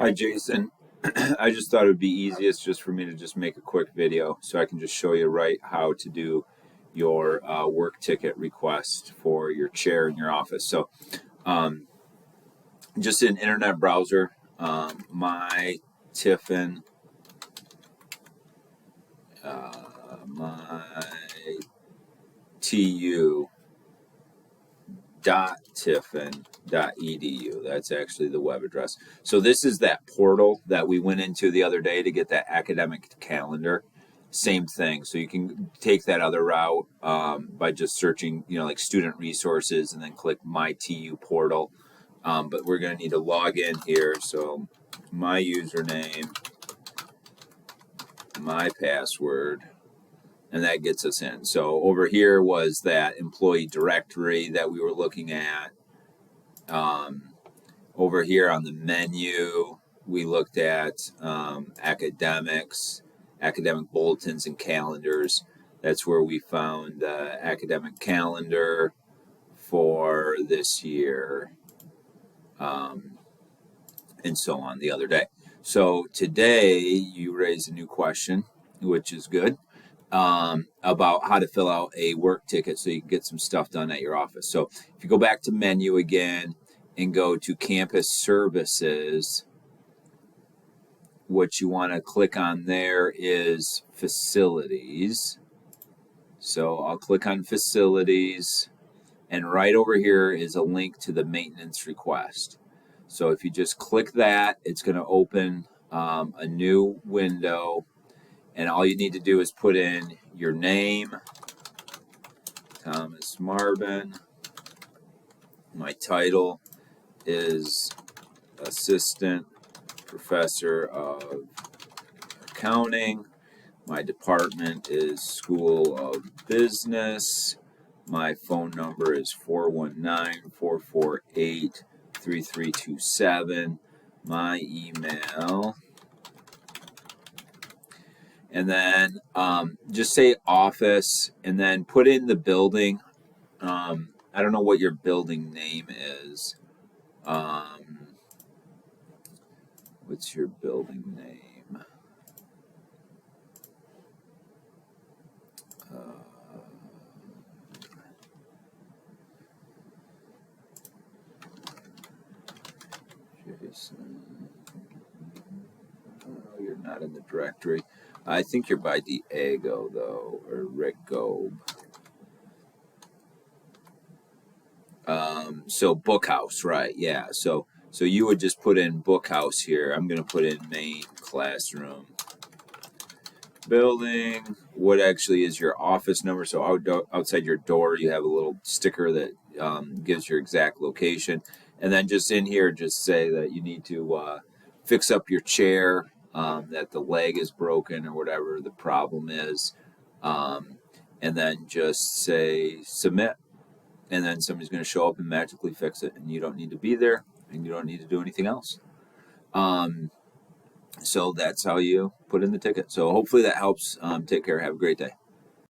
Hi, Jason. I just thought it would be easiest just for me to just make a quick video so I can just show you right how to do your work ticket request for your chair in your office. So um, just in internet browser, my Tiffin, my TU .tiffin.edu. That's actually the web address. So this is that portal that we went into the other day to get that academic calendar. Same thing. So you can take that other route by just searching, like student resources, and then click My TU portal. But we're going to need to log in here. So my username, my password, and that gets us in. So over here was that employee directory that we were looking at. Over here on the menu, we looked at academics, academic bulletins, and calendars. That's where we found the academic calendar for this year, and so on the other day. So today you raised a new question, which is good, about how to fill out a work ticket so you can get some stuff done at your office. So if you go back to menu again and go to campus services, what you want to click on there is facilities. So I'll click on facilities, and right over here is a link to the maintenance request. So if you just click that, it's going to open a new window, and all you need to do is put in your name, Thomas Marvin. My title is Assistant Professor of Accounting. My department is School of Business. My phone number is 419-448-3327. My email. And then just say office, and then put in the building. I don't know what your building name is. What's your building name? Jason. Oh, you're not in the directory. I think you're by Diego, though, or Rick Gobe. So Bookhouse, right? Yeah. So you would just put in Bookhouse here. I'm going to put in main classroom building. What actually is your office number? So outside your door, you have a little sticker that gives your exact location. And then just in here, just say that you need to fix up your chair, that the leg is broken or whatever the problem is. And then just say submit. And then somebody's going to show up and magically fix it. And you don't need to be there, and you don't need to do anything else. So that's how you put in the ticket. So hopefully that helps. Take care. Have a great day.